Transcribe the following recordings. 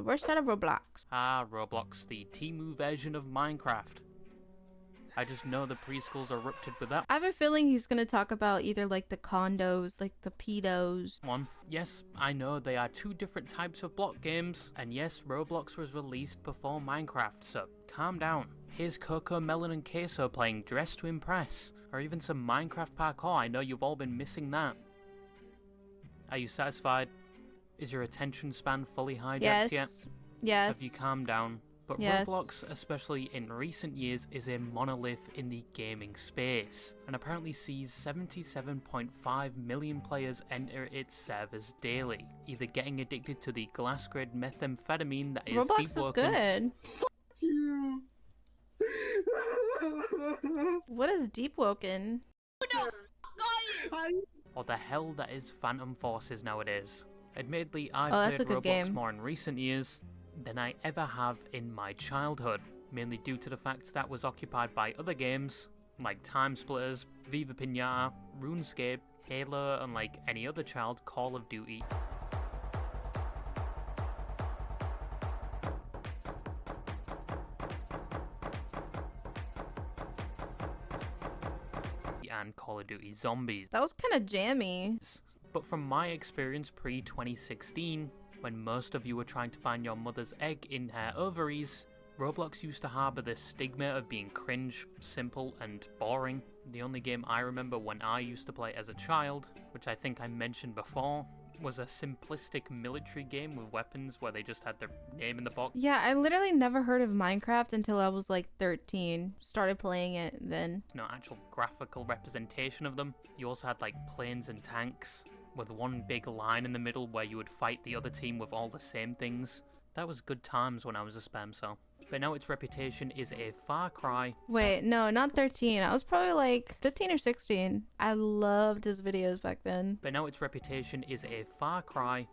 The worst side of Roblox. Ah, Roblox, the Temu version of Minecraft. I just know the preschools are erupted with that I have a feeling he's gonna talk about either like the condos, like the pedos. one. Yes, I know they are two different types of block games, and yes, Roblox was released before Minecraft, so calm down. Here's Coco, Melon and Queso playing Dress to Impress, or even some Minecraft parkour. I know you've all been missing that. Are you satisfied? Is your attention span fully hijacked yet? Yes. Have you calmed down? But Yes. Roblox, especially in recent years, is a monolith in the gaming space, and apparently sees 77.5 million players enter its servers daily, either getting addicted to the glass-grade methamphetamine that is Roblox deep is woken. good. You. What is deep woken? Or the hell that is Phantom Forces nowadays. Admittedly, I've that's played a good Roblox game. more in recent years than I ever have in my childhood, mainly due to the fact that was occupied by other games like Time Splitters, Viva Pinata, RuneScape, Halo, and like any other child, Call of Duty. And Call of Duty Zombies. That was kind of jammy. But from my experience pre-2016, when most of you were trying to find your mother's egg in her ovaries, Roblox used to harbour this stigma of being cringe, simple, and boring. The only game I remember when I used to play as a child, which I think I mentioned before, was a simplistic military game with weapons where they just had their name in the box. Yeah, I literally never heard of Minecraft until I was like 13. Started playing it then. No actual graphical representation of them. You also had like planes and tanks, with one big line in the middle where you would fight the other team with all the same things. That was good times when I was a spam cell. But now its reputation is a far cry. Wait, no, not 13. I was probably like 15 or 16. I loved his videos back then. But now its reputation is a far cry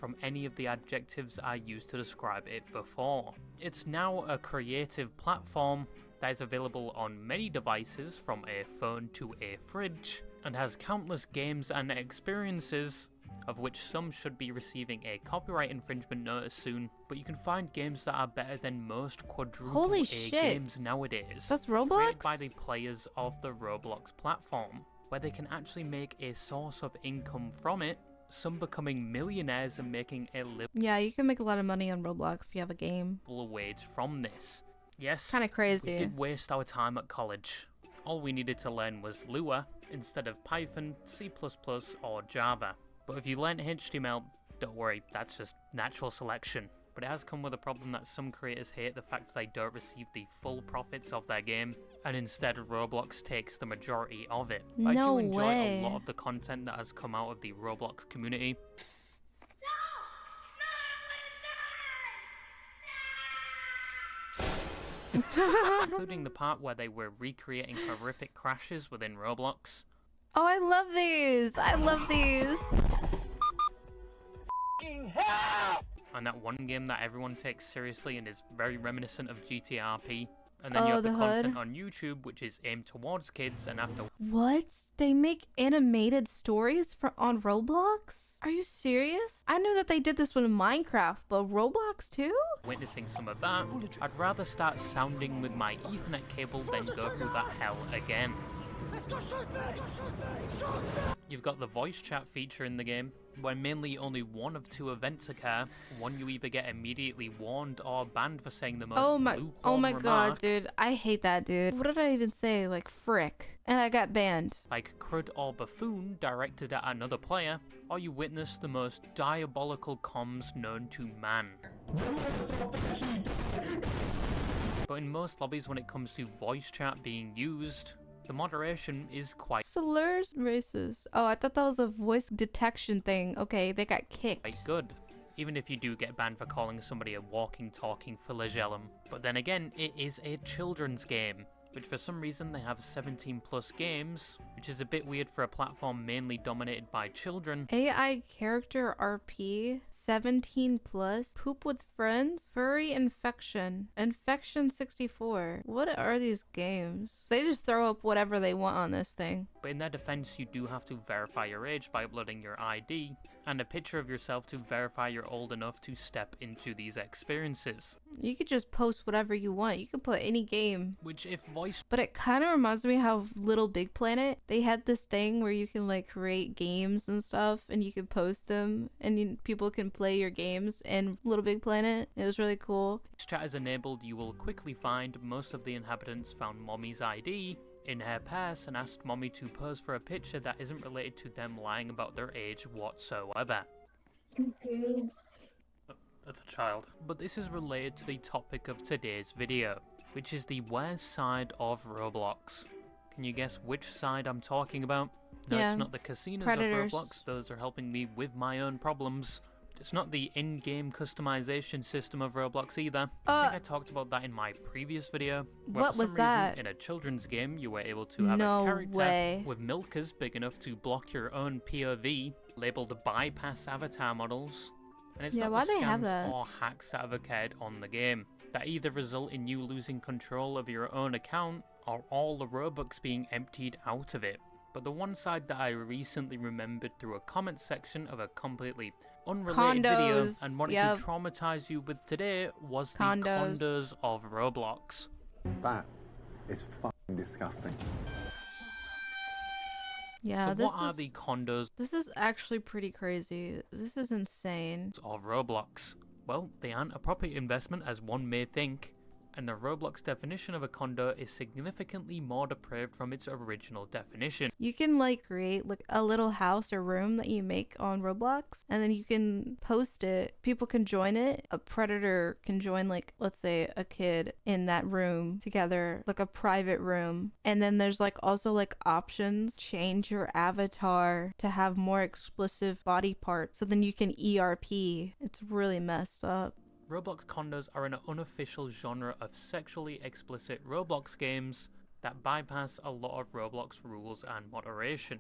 from any of the adjectives I used to describe it before. It's now a creative platform that is available on many devices, from a phone to a fridge, and has countless games and experiences, of which some should be receiving a copyright infringement notice soon, but you can find games that are better than most quadruple Holy A shit. games nowadays. That's Created Roblox? by the players of the Roblox platform, where they can actually make a source of income from it, some becoming millionaires and making a Yeah, you can make a lot of money on Roblox if you have a game. livable wage from this. Yes, Kind of we crazy. did waste our time at college. All we needed to learn was Lua instead of Python, C++, or Java. But if you learn HTML, don't worry, that's just natural selection. But it has come with a problem that some creators hate the fact that they don't receive the full profits of their game, and instead Roblox takes the majority of it. But I No do enjoy way. a lot of the content that has come out of the Roblox community. Including the part where they were recreating horrific crashes within Roblox. Oh, I love these. I love these. And that one game that everyone takes seriously and is very reminiscent of GTRP. And then you Oh, have the the content hood. on YouTube, which is aimed towards kids, and after What? They make animated stories on Roblox? Are you serious? I knew that they did this with Minecraft, but Roblox too? witnessing some of that, I'd rather start sounding with my Ethernet cable than go through that hell again. You've got the voice chat feature in the game, where mainly only one of two events occur. One, you either get immediately warned or banned for saying the most Oh my lukewarm god, remark, dude. I hate that, dude. What did I even say? Like, frick. And I got banned. like crud or buffoon directed at another player, or you witness the most diabolical comms known to man. But in most lobbies, when it comes to voice chat being used, the moderation is quite Slurs racist. Oh, I thought that was a voice detection thing. Okay, they got kicked. good, even if you do get banned for calling somebody a walking, talking flagellum. But then again, it is a children's game, which for some reason they have 17 plus games, which is a bit weird for a platform mainly dominated by children. AI character RP 17 plus poop with friends furry infection 64. What are these games? They just throw up whatever they want on this thing. But But in their defense, you do have to verify your age by uploading your ID and a picture of yourself to verify you're old enough to step into these experiences. You could just post whatever you want. You could put any game. Which, if voiced, But it kind of reminds me how Little Big Planet, they had this thing where you can like create games and stuff and you can post them and people can play your games in Little Big Planet. It was really cool. chat is enabled, you will quickly find most of the inhabitants found Mommy's ID in her purse and asked Mommy to pose for a picture that isn't related to them lying about their age whatsoever. Okay. That's a child. But this is related to the topic of today's video, which is the worst side of Roblox. Can you guess which side I'm talking about? No, Yeah. it's not the casinos Predators. of Roblox, those are helping me with my own problems. It's not the in-game customization system of Roblox either. I think I talked about that in my previous video. Where What for was some that? reason, in a children's game, you were able to have No a character way. with milkers big enough to block your own POV, labeled bypass avatar models. And it's Yeah, not why the they have scams that? or hacks that have occurred on the game that either result in you losing control of your own account or all the Robux being emptied out of it. But the one side that I recently remembered through a comment section of a completely unrelated video Condos, and wanted yep. to traumatize you with today was the Condos. condos of Roblox. That is fucking disgusting. Yeah, So this what are is the condos this is actually pretty crazy. This is insane. of Roblox? Well, they aren't a proper investment as one may think, and the Roblox definition of a condo is significantly more depraved from its original definition. You can like create like a little house or room that you make on Roblox and then you can post it. People can join it. A predator can join like let's say a kid in that room together, like a private room. And then there's like also like options, change your avatar to have more explicit body parts so then you can ERP. It's really messed up. Roblox condos are an unofficial genre of sexually explicit Roblox games that bypass a lot of Roblox rules and moderation.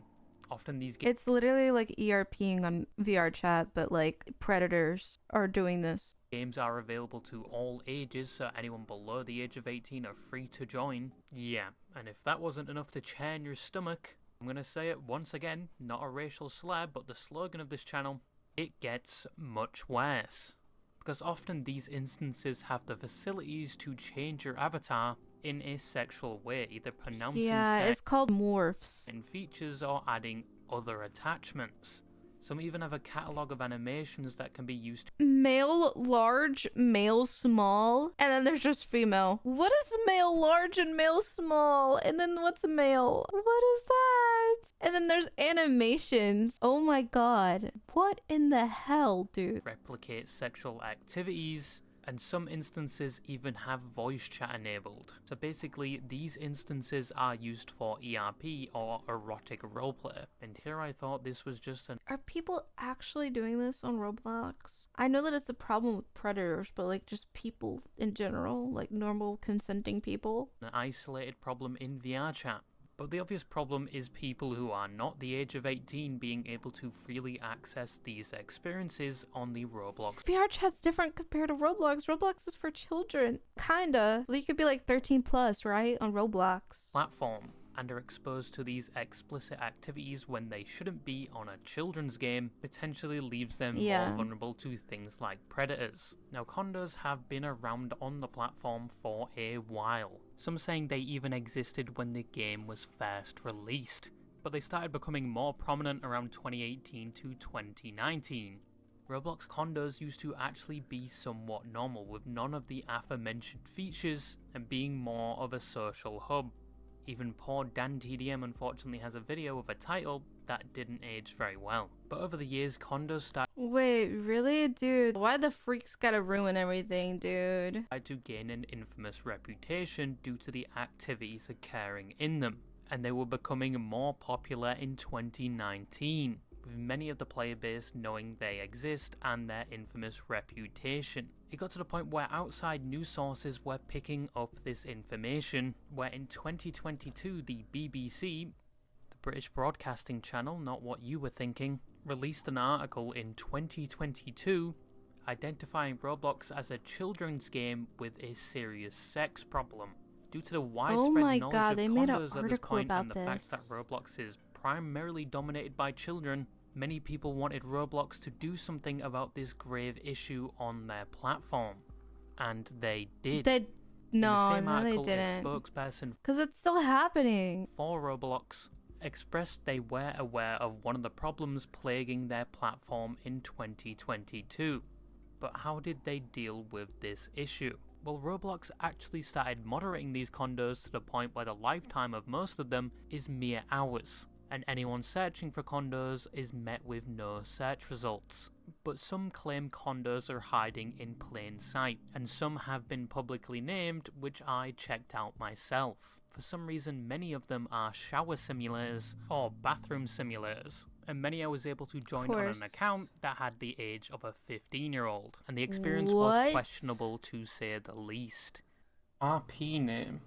Often these games It's literally like ERPing on VR chat, but like predators are doing this. are available to all ages, so anyone below the age of 18 are free to join. Yeah, and if that wasn't enough to churn your stomach, I'm gonna say it once again, not a racial slur, but the slogan of this channel, it gets much worse. Because often these instances have the facilities to change your avatar in a sexual way, either pronouncing Yeah, sex it's called morphs. in features or adding other attachments. Some even have a catalogue of animations that can be used Male large, male small, and then there's just female. What is male large and male small? And then what's male? What is that? And then there's animations. Oh my god. What in the hell, dude? replicate sexual activities, and some instances even have voice chat enabled. So basically, these instances are used for ERP or erotic roleplay. And here I thought this was just an Are people actually doing this on Roblox? I know that it's a problem with predators, but like just people in general, like normal consenting people. isolated problem in VR chat. But the obvious problem is people who are not the age of 18 being able to freely access these experiences on the Roblox VR chat's different compared to Roblox. Roblox is for children. Kinda. Well, you could be like 13 plus, right? On Roblox. platform and are exposed to these explicit activities when they shouldn't be on a children's game, potentially leaves them Yeah. more vulnerable to things like predators. Now, condos have been around on the platform for a while, some saying they even existed when the game was first released, but they started becoming more prominent around 2018 to 2019. Roblox condos used to actually be somewhat normal, with none of the aforementioned features and being more of a social hub. Even poor Dan TDM unfortunately has a video with a title that didn't age very well. But over the years, condos started Wait, really? Dude, why the freaks gotta ruin everything, dude? to gain an infamous reputation due to the activities occurring in them, and they were becoming more popular in 2019, with many of the player base knowing they exist and their infamous reputation. It got to the point where outside news sources were picking up this information, where in 2022 the BBC, the British Broadcasting Channel, not what you were thinking, released an article in 2022 identifying Roblox as a children's game with a serious sex problem. Due to the widespread my knowledge God, of they made an condos at this article point and about the fact that this. Roblox is primarily dominated by children, many people wanted Roblox to do something about this grave issue on their platform. And they did. In the same article, they didn't. a spokesperson Because it's still happening. for Roblox expressed they were aware of one of the problems plaguing their platform in 2022. But how did they deal with this issue? Well, Roblox actually started moderating these condos to the point where the lifetime of most of them is mere hours, and anyone searching for condos is met with no search results. But some claim condos are hiding in plain sight, and some have been publicly named, which I checked out myself. For some reason, many of them are shower simulators or bathroom simulators, and many I was able to join on an account that had the age of a 15-year-old, and the experience was questionable to say the least. RP name.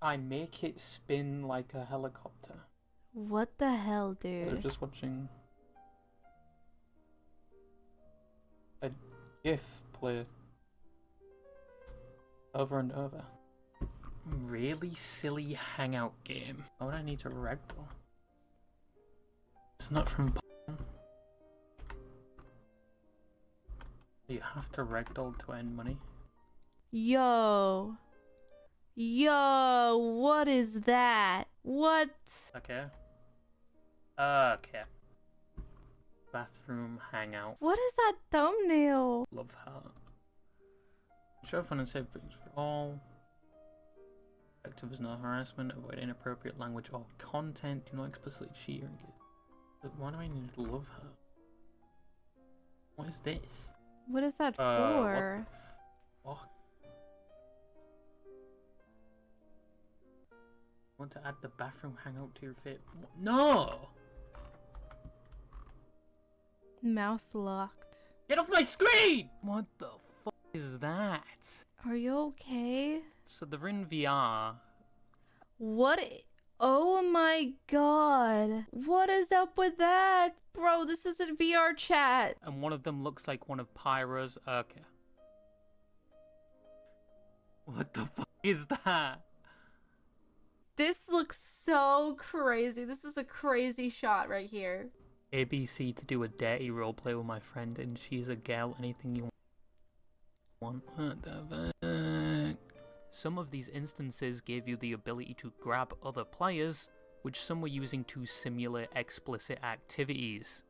I make it spin like a helicopter. What the hell, dude? They're just watching a GIF play over and over. Really silly hangout game. Why would I need to ragdoll? It's not from porn. You have to ragdoll to earn money. Yo, what is that? What? Okay. Bathroom hangout. What is that thumbnail? Love heart. Show fun and safe things for all. Effective is no harassment. Avoid inappropriate language or content. Do not explicitly cheat or engage. But why do I need to love her? What is this? What is that for? What the fuck? Want to add the bathroom hangout to your fit? No! Mouse locked. Get off my screen! What the fuck is that? Are you okay? So they're in VR. What? Oh my god. What is up with that? Bro, this is a VR chat. And one of them looks like one of Pyro's. Okay. What the fuck is that? This looks so crazy. This is a crazy shot right here. ABC to do a dirty roleplay with my friend, and she's a gal. Anything you want. What the fuck? Some of these instances gave you the ability to grab other players, which some were using to simulate explicit activities.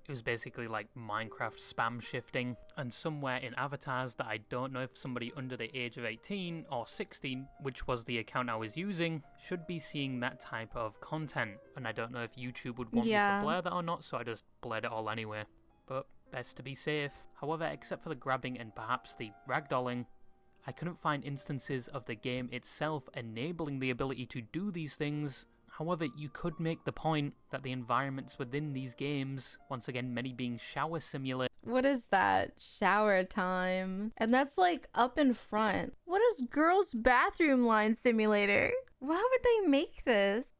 It was basically like Minecraft spam shifting, and somewhere in avatars that I don't know if somebody under the age of 18 or 16, which was the account I was using, should be seeing that type of content. And I don't know if YouTube would want me to blur that or not, so I just blurred it all anyway. But best to be safe. However, except for the grabbing and perhaps the ragdolling, I couldn't find instances of the game itself enabling the ability to do these things. However, you could make the point that the environments within these games, once again many being shower simulators. What is that? Shower time. And that's like up in front. What is girls' bathroom line simulator? Why would they make this?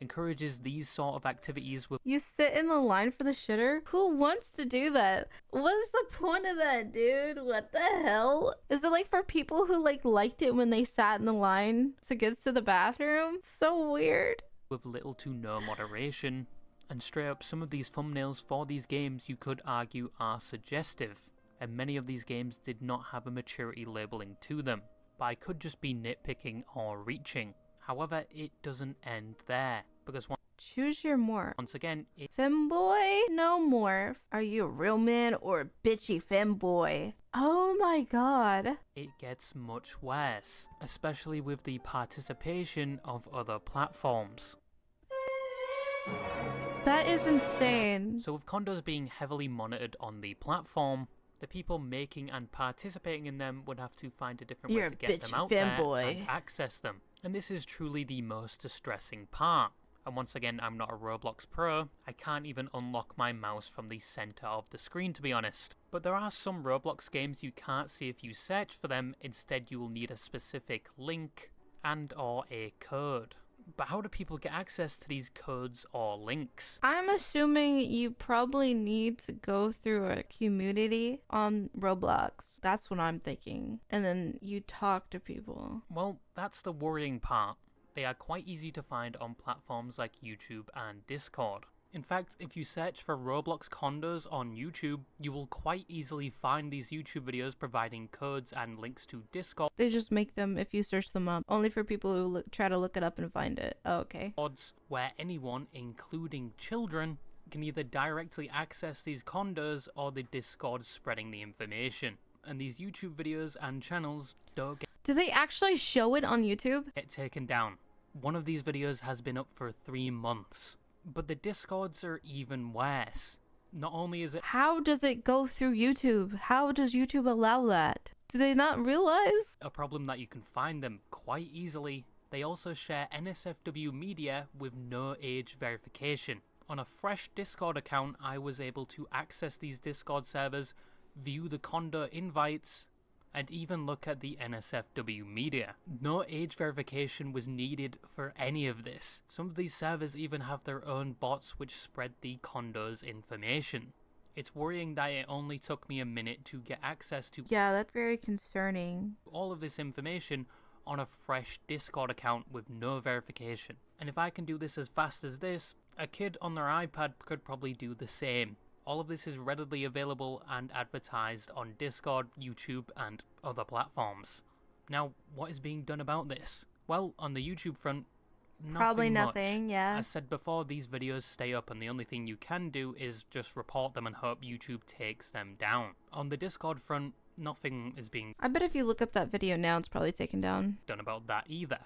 Encourages these sort of activities with... You sit in the line for the shitter? Who wants to do that? What's the point of that, dude? What the hell? Is it like for people who liked it when they sat in the line to get to the bathroom? So weird. With little to no moderation. And straight up, some of these thumbnails for these games you could argue are suggestive. And many of these games did not have a maturity labeling to them. But I could just be nitpicking or reaching. However, it doesn't end there, because choose your morph. Once again, femboy, no morph. Are you a real man or a bitchy femboy? Oh my god. It gets much worse, especially with the participation of other platforms. That is insane. So with condos being heavily monitored on the platform, the people making and participating in them would have to find a different way to get them out there and access them. And this is truly the most distressing part. And once again, I'm not a Roblox pro. I can't even unlock my mouse from the center of the screen, to be honest. But there are some Roblox games you can't see if you search for them. Instead, you will need a specific link and or a code. But how do people get access to these codes or links? I'm assuming you probably need to go through a community on Roblox. That's what I'm thinking. And then you talk to people. Well, that's the worrying part. They are quite easy to find on platforms like YouTube and Discord. In fact, if you search for Roblox condos on YouTube, you will quite easily find these YouTube videos providing codes and links to Discord. They just make them if you search them up, only for people who try to look it up and find it. Oh, okay. Where anyone, including children, can either directly access these condos or the Discord spreading the information. And these YouTube videos and channels don't Do they actually show it on YouTube? get taken down. One of these videos has been up for 3 months. But the Discords are even worse. Not only is it How does it go through YouTube? How does YouTube allow that? Do they not realize? a problem that you can find them quite easily, they also share NSFW media with no age verification. On a fresh Discord account, I was able to access these Discord servers, view the condo invites, and even look at the NSFW media. No age verification was needed for any of this. Some of these servers even have their own bots which spread the condo's information. It's worrying that it only took me a minute to get access to Yeah, that's very concerning. all of this information on a fresh Discord account with no verification. And if I can do this as fast as this, a kid on their iPad could probably do the same. All of this is readily available and advertised on Discord, YouTube, and other platforms. Now, what is being done about this? Well, on the YouTube front, Probably much. nothing, yeah. As said before, these videos stay up and the only thing you can do is just report them and hope YouTube takes them down. On the Discord front, nothing is being I bet if you look up that video now, it's probably taken down. done about that either,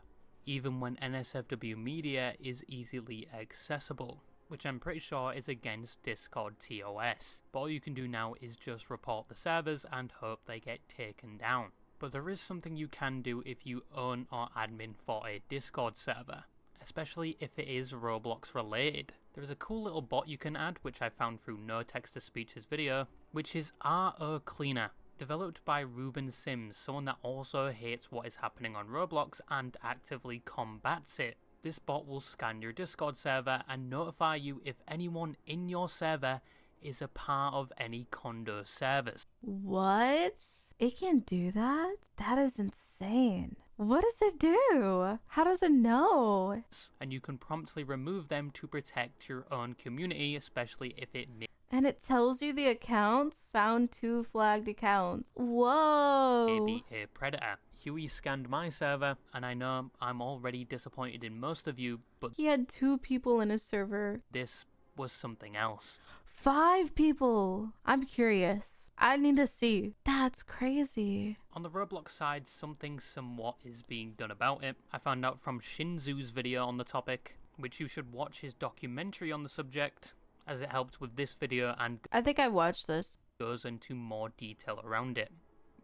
even when NSFW media is easily accessible, which I'm pretty sure is against Discord TOS. But all you can do now is just report the servers and hope they get taken down. But there is something you can do if you own or admin for a Discord server, especially if it is Roblox related. There is a cool little bot you can add, which I found through No Text to Speech's video, which is RO Cleaner, developed by Ruben Sims, someone that also hates what is happening on Roblox and actively combats it. This bot will scan your Discord server and notify you if anyone in your server is a part of any condo servers. What? It can do that? That is insane. What does it do? How does it know? And you can promptly remove them to protect your own community, especially if it And it tells you the accounts. Found 2 flagged accounts. Whoa. may be a predator. Huey scanned my server, and I know I'm already disappointed in most of you, but He had 2 people in his server. this was something else. 5 people. I'm curious. I need to see. That's crazy. On the Roblox side, something somewhat is being done about it. I found out from Shinzu's video on the topic, which you should watch his documentary on the subject, as it helped with this video and I think I watched this. goes into more detail around it.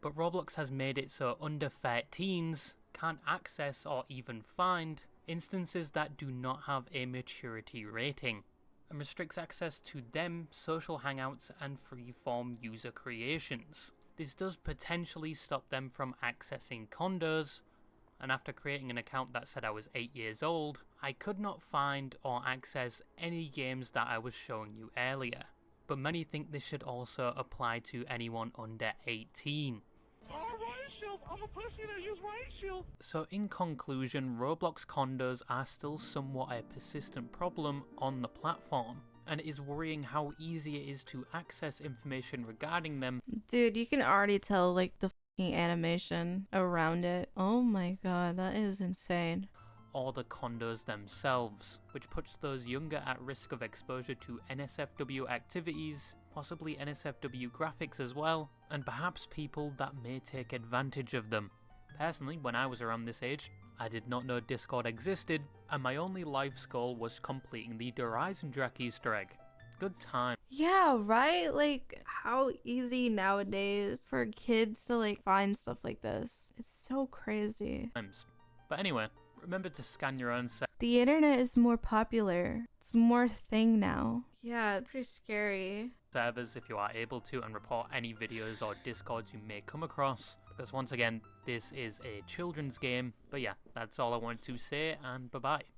But Roblox has made it so under 13s can't access or even find instances that do not have a maturity rating, and restricts access to them, social hangouts, and free-form user creations. This does potentially stop them from accessing condos, and after creating an account that said I was 8 years old, I could not find or access any games that I was showing you earlier. But many think this should also apply to anyone under 18. I'm a pussy that use riot shield. So in conclusion, Roblox condos are still somewhat a persistent problem on the platform, and it is worrying how easy it is to access information regarding them. Dude, you can already tell like the fucking animation around it. Oh my god, that is insane. Or the condos themselves, which puts those younger at risk of exposure to NSFW activities, possibly NSFW graphics as well, and perhaps people that may take advantage of them. Personally, when I was around this age, I did not know Discord existed, and my only life's goal was completing the Horizon Jack Easter egg. Good time. Yeah, right? Like, how easy nowadays for kids to like find stuff like this. It's so crazy. But anyway, remember to scan your own The internet is more popular. It's more thing now. Yeah, it's pretty scary. servers if you are able to, and report any videos or discords you may come across, because once again, this is a children's game. But yeah, that's all I wanted to say, and bye bye.